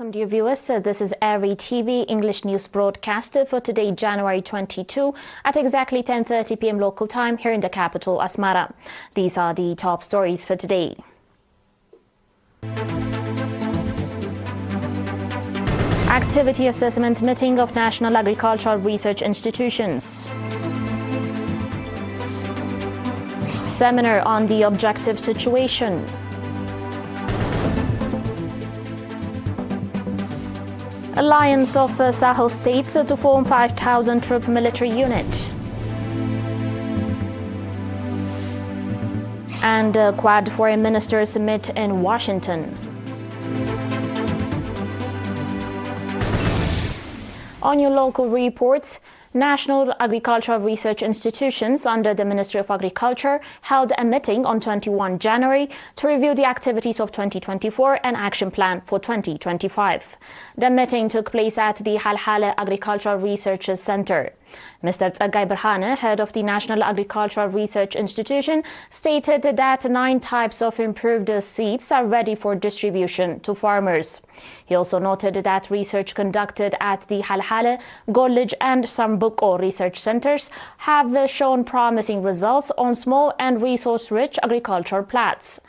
Welcome, dear viewers. This is ERi-TV English news broadcast for today, January 22, at exactly 10:30 p.m. local time here in the capital, Asmara. These are the top stories for today. Activity assessment meeting of National Agricultural Research Institutions. Seminar on the objective situation. Alliance of Sahel states to form 5,000 troop military unit. And Quad foreign ministers meet in Washington. On your local reports, National Agricultural Research Institutions under the Ministry of Agriculture held a meeting on 21 January to review the activities of 2024 and action plan for 2025. The meeting took place at the Halhala Agricultural Research Center. Mr. Tsagay Berhane, head of the National Agricultural Research Institution, stated that 9 types of improved seeds are ready for distribution to farmers. He also noted that research conducted at the Halhala, Golij and Sambuco research centers have shown promising results on small and resource-rich agricultural plots.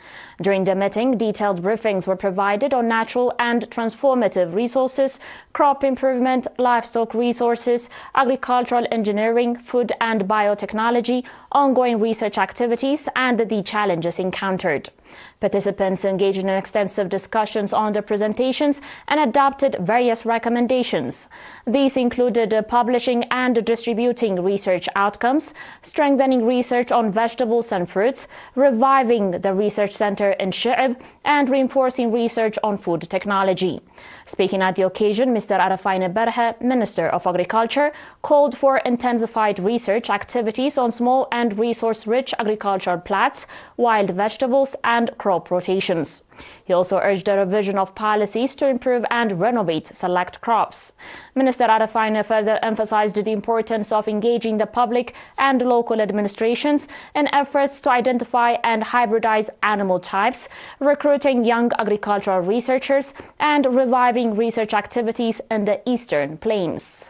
During the meeting, detailed briefings were provided on natural and transformative resources, crop improvement, livestock resources, agricultural engineering, food and biotechnology, ongoing research activities, and the challenges encountered. Participants engaged in extensive discussions on the presentations and adopted various recommendations. These included publishing and distributing research outcomes, strengthening research on vegetables and fruits, reviving the research center in Shi'ib, and reinforcing research on food technology. Speaking at the occasion, Mr. Arafaine Berhe, Minister of Agriculture, called for intensified research activities on small and resource-rich agricultural plots, wild vegetables, and crop rotations. He also urged a revision of policies to improve and renovate select crops. Minister Arafaine further emphasized the importance of engaging the public and local administrations in efforts to identify and hybridize animal types, recruiting young agricultural researchers, and reviving research activities in the Eastern Plains.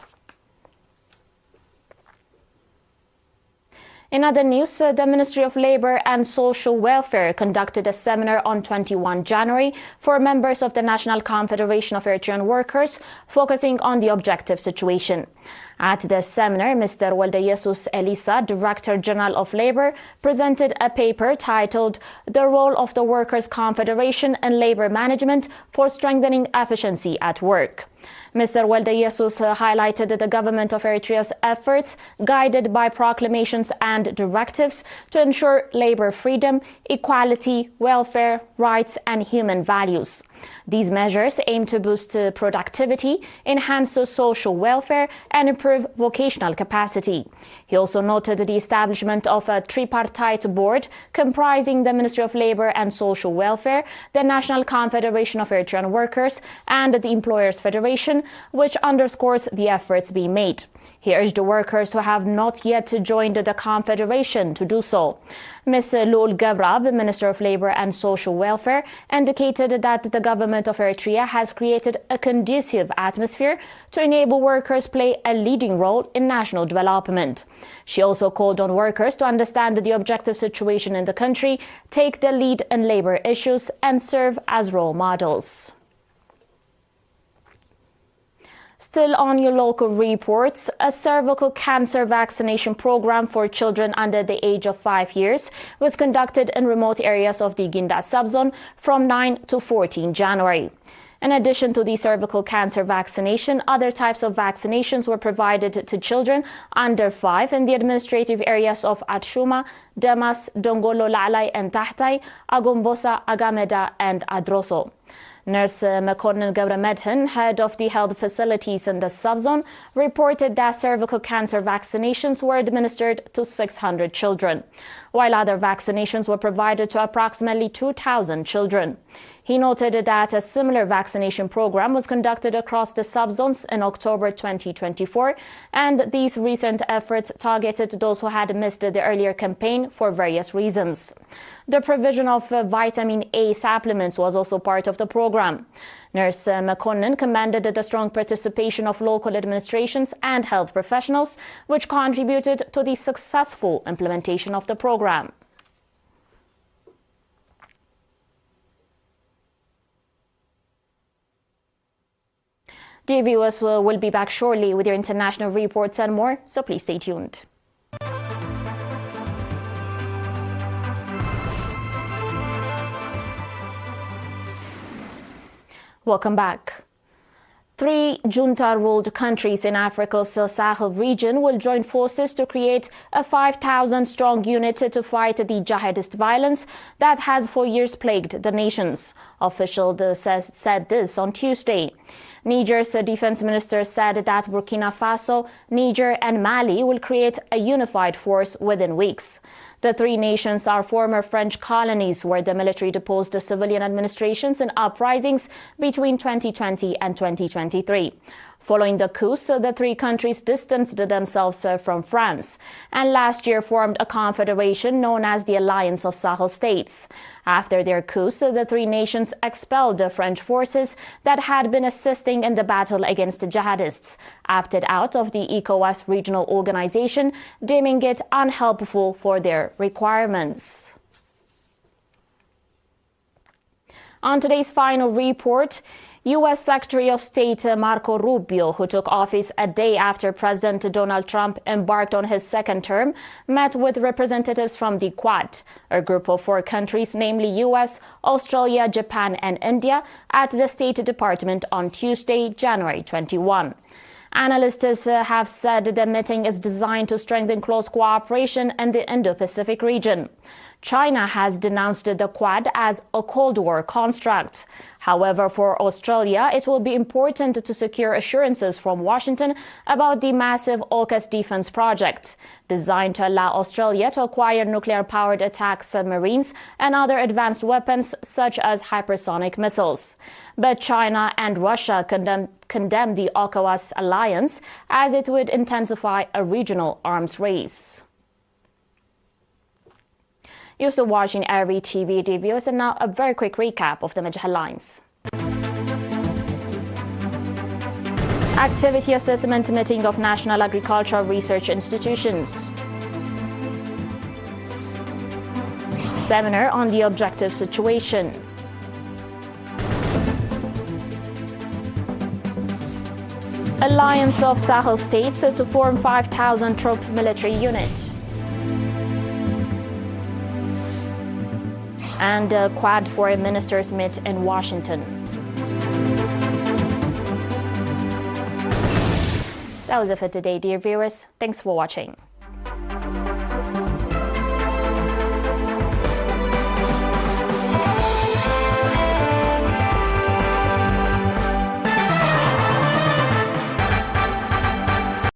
In other news, the Ministry of Labour and Social Welfare conducted a seminar on 21 January for members of the National Confederation of Eritrean Workers, focusing on the objective situation. At the seminar, Mr. Waldeyesus Elisa, Director General of Labour, presented a paper titled "The Role of the Workers' Confederation in Labour Management for Strengthening Efficiency at Work." Mr. Waldeyesus highlighted the government of Eritrea's efforts, guided by proclamations and directives, to ensure labour freedom, equality, welfare, rights and human values. These measures aim to boost productivity, enhance social welfare, and improve vocational capacity. He also noted the establishment of a tripartite board comprising the Ministry of Labour and Social Welfare, the National Confederation of Eritrean Workers, and the Employers Federation, which underscores the efforts being made. He urged the workers who have not yet joined the Confederation to do so. Ms. Lul Gabrab, Minister of Labour and Social Welfare, indicated that the government of Eritrea has created a conducive atmosphere to enable workers play a leading role in national development. She also called on workers to understand the objective situation in the country, take the lead in labour issues, and serve as role models. Still on your local reports, a cervical cancer vaccination program for children under the age of 5 years was conducted in remote areas of the Ginda subzone from 9 to 14 January. In addition to the cervical cancer vaccination, other types of vaccinations were provided to children under 5 in the administrative areas of Atshuma, Damas, Dongolo Lalai and Tahtai, Agombosa, Agameda and Adroso. Nurse Mekonnen Gabramedhin, head of the health facilities in the subzone, reported that cervical cancer vaccinations were administered to 600 children, while other vaccinations were provided to approximately 2,000 children. He noted that a similar vaccination program was conducted across the subzones in October 2024, and these recent efforts targeted those who had missed the earlier campaign for various reasons. The provision of vitamin A supplements was also part of the program. Nurse McConnell commended the strong participation of local administrations and health professionals, which contributed to the successful implementation of the program. Dear viewers, we'll be back shortly with your international reports and more, so please stay tuned. Welcome back. 3 junta-ruled countries in Africa's Sahel region will join forces to create a 5,000-strong unit to fight the jihadist violence that has for years plagued the nations. Officials said this on Tuesday. Niger's defense minister said that Burkina Faso, Niger and Mali will create a unified force within weeks. The 3 nations are former French colonies where the military deposed the civilian administrations in uprisings between 2020 and 2023. Following the coups, the 3 countries distanced themselves from France and last year formed a confederation known as the Alliance of Sahel States. After their coups, the 3 nations expelled the French forces that had been assisting in the battle against the jihadists, opted out of the ECOWAS regional organization, deeming it unhelpful for their requirements. On today's final report, U.S. Secretary of State Marco Rubio, who took office a day after President Donald Trump embarked on his second term, met with representatives from the Quad, a group of 4 countries, namely U.S., Australia, Japan, and India, at the State Department on Tuesday, January 21. Analysts have said the meeting is designed to strengthen close cooperation in the Indo-Pacific region. China has denounced the Quad as a Cold War construct. However, for Australia, it will be important to secure assurances from Washington about the massive AUKUS defense project, designed to allow Australia to acquire nuclear-powered attack submarines and other advanced weapons such as hypersonic missiles. But China and Russia condemn the AUKUS alliance as it would intensify a regional arms race. You're still watching ERi-TV, dear viewers, and now a very quick recap of the major headlines. Activity assessment meeting of National Agricultural Research Institutions. Seminar on the objective situation. Alliance of Sahel States to form 5,000-troop military unit. And Quad foreign ministers meet in Washington. That was it for today, dear viewers. Thanks for watching.